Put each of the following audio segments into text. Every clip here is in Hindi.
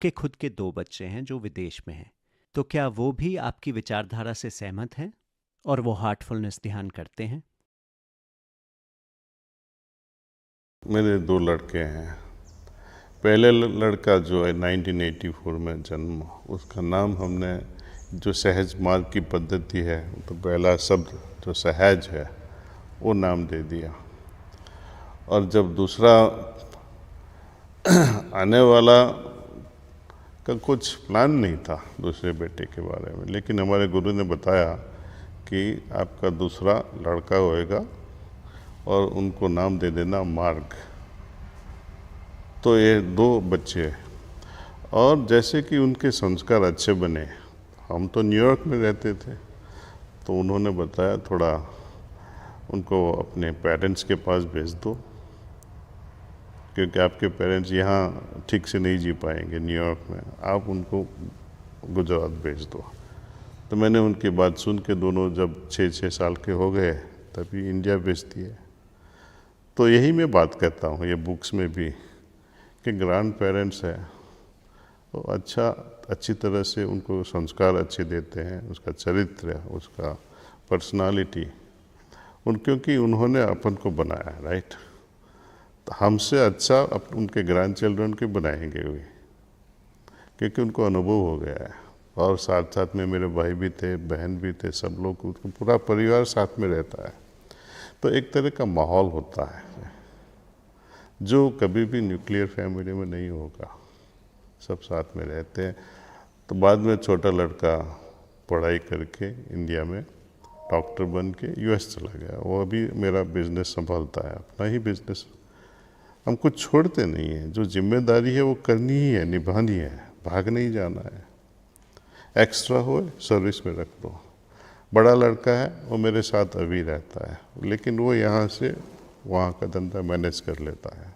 के खुद के 2 बच्चे हैं जो विदेश में हैं। तो क्या वो भी आपकी विचारधारा से सहमत हैं और वो हार्टफुलनेस ध्यान करते हैं? मेरे 2 लड़के हैं। पहले लड़का जो है 1984 में जन्म, उसका नाम हमने जो सहज मार्ग की पद्धति है, तो पहला शब्द जो सहज है वो नाम दे दिया। और जब दूसरा आने वाला का कुछ प्लान नहीं था दूसरे बेटे के बारे में, लेकिन हमारे गुरु ने बताया कि आपका दूसरा लड़का होएगा और उनको नाम दे देना मार्ग। तो ये 2 बच्चे, और जैसे कि उनके संस्कार अच्छे बने। हम तो न्यूयॉर्क में रहते थे, तो उन्होंने बताया थोड़ा उनको अपने पेरेंट्स के पास भेज दो, क्योंकि आपके पेरेंट्स यहाँ ठीक से नहीं जी पाएंगे न्यूयॉर्क में, आप उनको गुजरात भेज दो। तो मैंने उनकी बात सुन के दोनों जब 6-6 साल के हो गए तभी इंडिया भेज दिए। तो यही मैं बात करता हूँ ये बुक्स में भी, कि ग्रैंड पेरेंट्स है वो अच्छी तरह से उनको संस्कार अच्छे देते हैं, उसका चरित्र, उसका पर्सनालिटी, क्योंकि उन्होंने अपन को बनाया है, राइट। तो हमसे अच्छा उनके ग्रैंड चिल्ड्रन के बनाएंगे भी, क्योंकि उनको अनुभव हो गया है। और साथ साथ में मेरे भाई भी थे, बहन भी थे, सब लोग, उनका पूरा परिवार साथ में रहता है। तो एक तरह का माहौल होता है जो कभी भी न्यूक्लियर फैमिली में नहीं होगा, सब साथ में रहते हैं। तो बाद में छोटा लड़का पढ़ाई करके इंडिया में डॉक्टर बन के यूएस चला गया, वो अभी मेरा बिजनेस संभालता है, अपना ही बिजनेस। हम कुछ छोड़ते नहीं हैं, जो जिम्मेदारी है वो करनी ही है, निभानी है, भाग नहीं जाना है। एक्स्ट्रा हो सर्विस में रख दो। बड़ा लड़का है वो मेरे साथ अभी रहता है, लेकिन वो यहाँ से वहाँ का धंधा मैनेज कर लेता है।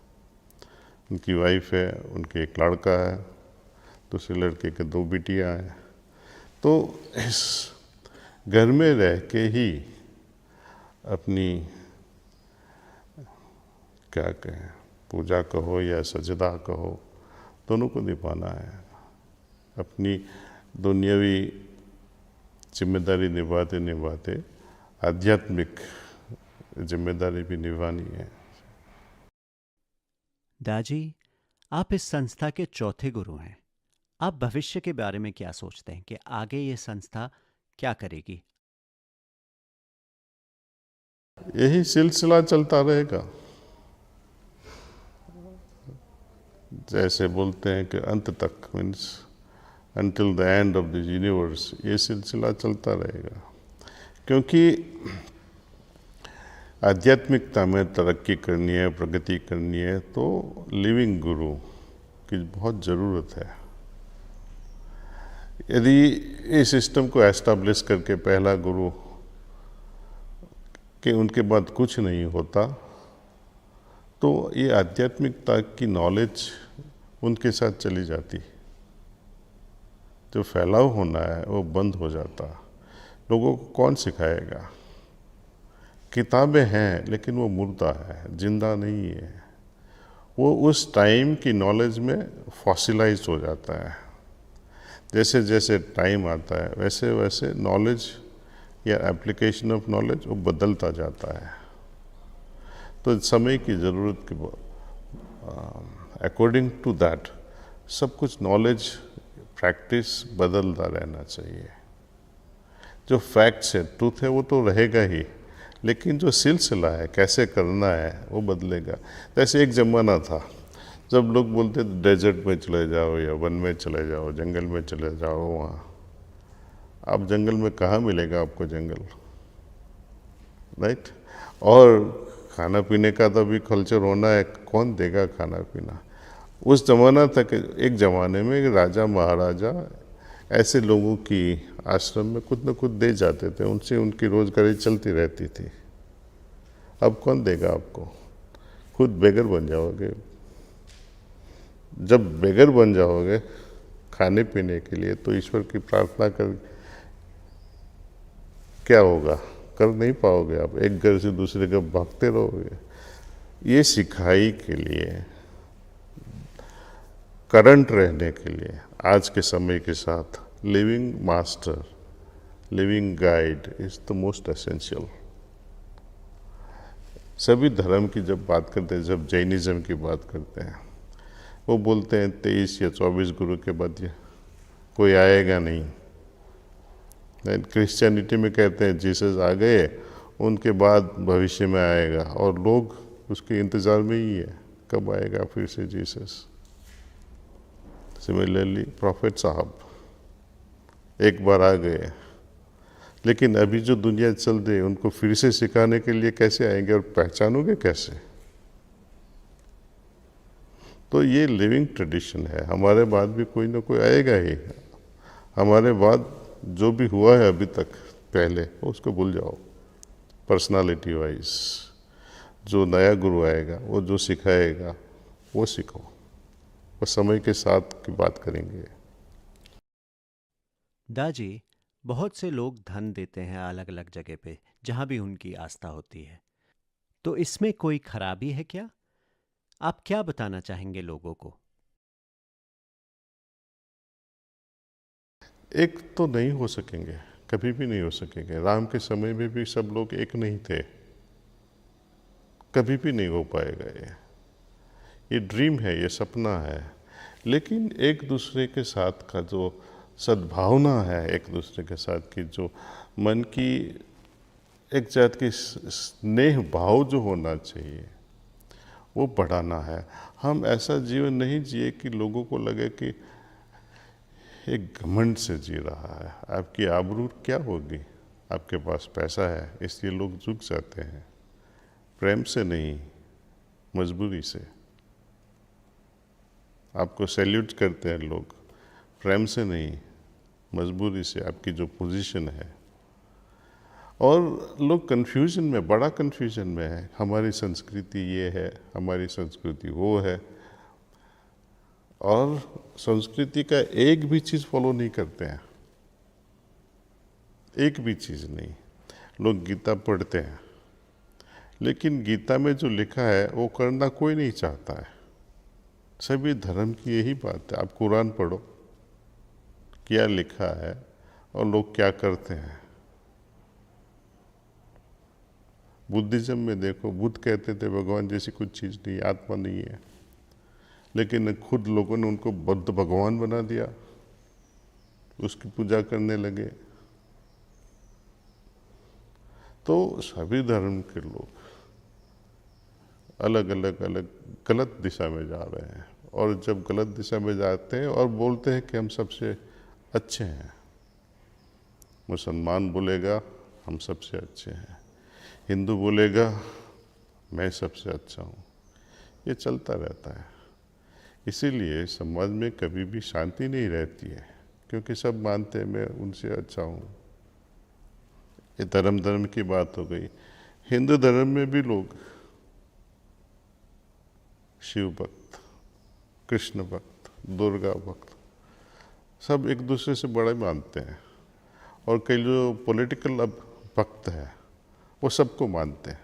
उनकी वाइफ है, उनके एक लड़का है, दूसरे लड़के के 2 बेटियाँ हैं। तो इस घर में रह के ही अपनी, क्या कहें, पूजा कहो या सजदा कहो, दोनों को निभाना है। अपनी दुनियावी जिम्मेदारी निभाते निभाते आध्यात्मिक जिम्मेदारी भी निभानी है। दाजी, आप इस संस्था के चौथे गुरु हैं। आप भविष्य के बारे में क्या सोचते हैं कि आगे ये संस्था क्या करेगी? यही सिलसिला चलता रहेगा। जैसे बोलते हैं कि अंत तक, means until the end of the universe, ये सिलसिला चलता रहेगा। क्योंकि आध्यात्मिकता में तरक्की करनी है, प्रगति करनी है, तो लिविंग गुरु की बहुत ज़रूरत है। यदि इस सिस्टम को एस्टैब्लिश करके पहला गुरु के उनके बाद कुछ नहीं होता, तो ये आध्यात्मिकता की नॉलेज उनके साथ चली जाती, जो फैलाव होना है वो बंद हो जाता। लोगों को कौन सिखाएगा? किताबें हैं लेकिन वो मुर्दा है, जिंदा नहीं है। वो उस टाइम की नॉलेज में फॉसिलाइज हो जाता है। जैसे जैसे टाइम आता है वैसे वैसे नॉलेज या एप्लीकेशन ऑफ नॉलेज वो बदलता जाता है। तो समय की ज़रूरत के अकॉर्डिंग टू दैट सब कुछ नॉलेज, प्रैक्टिस बदलता रहना चाहिए। जो फैक्ट्स है, ट्रूथ है, वो तो रहेगा ही, लेकिन जो सिलसिला है, कैसे करना है, वो बदलेगा। जैसे एक ज़माना था जब लोग बोलते थे डेजर्ट में चले जाओ या वन में चले जाओ, जंगल में चले जाओ। वहाँ अब जंगल में कहाँ मिलेगा आपको जंगल, राइट। और खाना पीने का तो भी कल्चर होना है, कौन देगा खाना पीना। उस ज़माना तक, एक ज़माने में राजा महाराजा ऐसे लोगों की आश्रम में खुद न खुद दे जाते थे, उनसे उनकी रोजगारी चलती रहती थी। अब कौन देगा आपको? खुद बेगर बन जाओगे। जब बेगर बन जाओगे खाने पीने के लिए, तो ईश्वर की प्रार्थना कर क्या होगा? कर नहीं पाओगे आप, एक घर से दूसरे घर भागते रहोगे। ये सिखाई के लिए करंट रहने के लिए आज के समय के साथ living master, living guide is the most essential. सभी धर्म की जब बात करते हैं, जब जैनिज्म की बात करते हैं, वो बोलते हैं 23 या 24 गुरु के बाद ये कोई आएगा नहीं। क्रिश्चियनिटी में कहते हैं जीसस आ गए, उनके बाद भविष्य में आएगा, और लोग उसके इंतज़ार में ही है कब आएगा फिर से जीसस। सिमिलरली प्रॉफिट साहब एक बार आ गए, लेकिन अभी जो दुनिया चल रही है उनको फिर से सिखाने के लिए कैसे आएंगे और पहचानोगे कैसे? तो ये लिविंग ट्रेडिशन है। हमारे बाद भी कोई ना कोई आएगा ही। हमारे बाद जो भी हुआ है अभी तक पहले उसको भूल जाओ। पर्सनालिटी वाइज जो नया गुरु आएगा, वो जो सिखाएगा वो सीखो। वो समय के साथ की बात करेंगे। दाजी, बहुत से लोग धन देते हैं अलग अलग जगह पे जहां भी उनकी आस्था होती है, तो इसमें कोई खराबी है क्या? आप क्या बताना चाहेंगे लोगों को? एक तो नहीं हो सकेंगे, कभी भी नहीं हो सकेंगे। राम के समय में भी सब लोग एक नहीं थे, कभी भी नहीं हो पाएगा। ये ड्रीम है, ये सपना है। लेकिन एक दूसरे के साथ का जो सद्भावना है, एक दूसरे के साथ की जो मन की एक जात की स्नेह भाव जो होना चाहिए, वो बढ़ाना है। हम ऐसा जीवन नहीं जिए कि लोगों को लगे कि एक घमंड से जी रहा है। आपकी आबरू क्या होगी? आपके पास पैसा है इसलिए लोग झुक जाते हैं, प्रेम से नहीं, मजबूरी से। आपको सैल्यूट करते हैं लोग, प्रेम से नहीं, मजबूरी से, आपकी जो पोजीशन है। और लोग कन्फ्यूजन में, बड़ा कन्फ्यूजन में है। हमारी संस्कृति ये है, हमारी संस्कृति वो है, और संस्कृति का एक भी चीज़ फॉलो नहीं करते हैं, एक भी चीज़ नहीं। लोग गीता पढ़ते हैं, लेकिन गीता में जो लिखा है वो करना कोई नहीं चाहता है। सभी धर्म की यही बात है। आप कुरान पढ़ो, क्या लिखा है और लोग क्या करते हैं। बुद्धिज्म में देखो, बुद्ध कहते थे भगवान जैसी कुछ चीज़ नहीं, आत्मा नहीं है, लेकिन खुद लोगों ने उनको बुद्ध भगवान बना दिया, उसकी पूजा करने लगे। तो सभी धर्म के लोग अलग अलग गलत दिशा में जा रहे हैं, और जब गलत दिशा में जाते हैं और बोलते हैं कि हम सबसे अच्छे हैं, मुसलमान बोलेगा हम सबसे अच्छे हैं, हिंदू बोलेगा मैं सबसे अच्छा हूँ, ये चलता रहता है। इसीलिए समाज में कभी भी शांति नहीं रहती है, क्योंकि सब मानते हैं मैं उनसे अच्छा हूँ। ये धर्म की बात हो गई। हिंदू धर्म में भी लोग शिव भक्त, कृष्ण भक्त, दुर्गा भक्त, सब एक दूसरे से बड़ा मानते हैं। और कई जो पॉलिटिकल अब भक्त है वो सबको मानते हैं,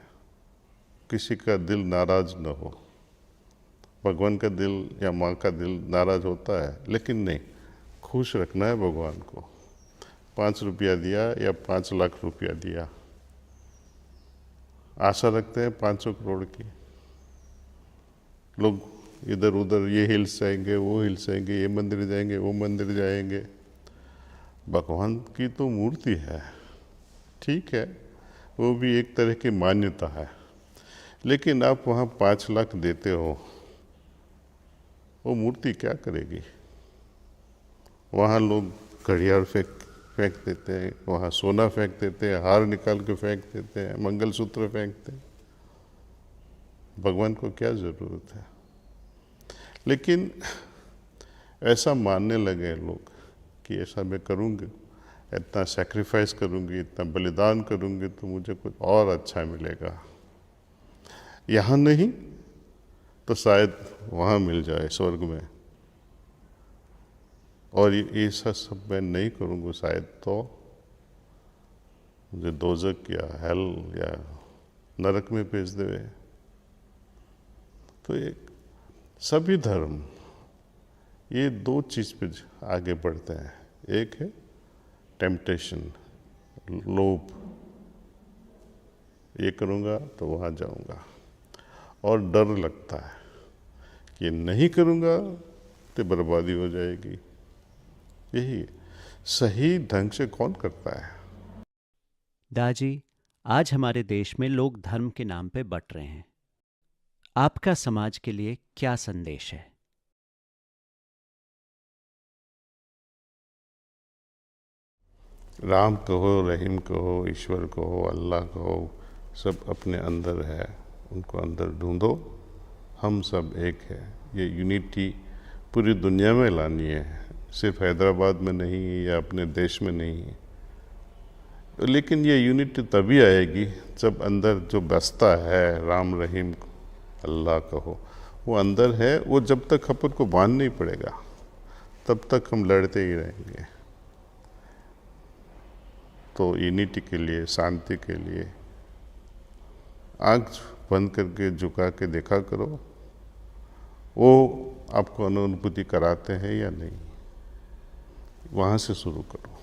किसी का दिल नाराज न हो। भगवान का दिल या माँ का दिल नाराज होता है, लेकिन नहीं, खुश रखना है भगवान को। 5 रुपया दिया या 5 लाख रुपया दिया, आशा रखते हैं 500 करोड़ की। लोग इधर उधर ये हिल्स जाएंगे, वो हिल्स जाएंगे, ये मंदिर जाएंगे, वो मंदिर जाएंगे। भगवान की तो मूर्ति है, ठीक है, वो भी एक तरह की मान्यता है, लेकिन आप वहाँ 5 लाख देते हो, वो मूर्ति क्या करेगी? वहाँ लोग घड़ियाल फेंक देते हैं, वहाँ सोना फेंक देते हैं, हार निकाल के फेंक देते हैं, मंगलसूत्र फेंकते हैं। भगवान को क्या ज़रूरत है? लेकिन ऐसा मानने लगे लोग कि ऐसा मैं करूँगी, इतना सैक्रिफाइस करूँगी, इतना बलिदान करूँगी तो मुझे कुछ और अच्छा मिलेगा। यहाँ नहीं तो शायद वहाँ मिल जाए स्वर्ग में, और ये सब मैं नहीं करूँगा शायद तो मुझे दोजक या हेल या नरक में भेज देवे। तो ये सभी धर्म ये दो चीज़ पे आगे बढ़ते हैं। एक है टेम्पटेशन, लोभ, ये करूँगा तो वहाँ जाऊँगा, और डर लगता है कि नहीं करूँगा तो बर्बादी हो जाएगी। यही सही ढंग से कौन करता है? दाजी, आज हमारे देश में लोग धर्म के नाम पे बंट रहे हैं। आपका समाज के लिए क्या संदेश है? राम कहो, रहीम कहो, ईश्वर कहो, अल्लाह कहो, सब अपने अंदर है, उनको अंदर ढूंढो। हम सब एक है। ये यूनिटी पूरी दुनिया में लानी है, सिर्फ हैदराबाद में नहीं या अपने देश में नहीं है। लेकिन ये यूनिटी तभी आएगी जब अंदर जो बसता है, राम रहीम अल्लाह कहो, वो अंदर है। वो जब तक अपन को बांध नहीं पड़ेगा तब तक हम लड़ते ही रहेंगे। तो यूनिटी के लिए, शांति के लिए आँख बंद करके झुका के देखा करो, वो आपको अनुभूति कराते हैं या नहीं, वहाँ से शुरू करो।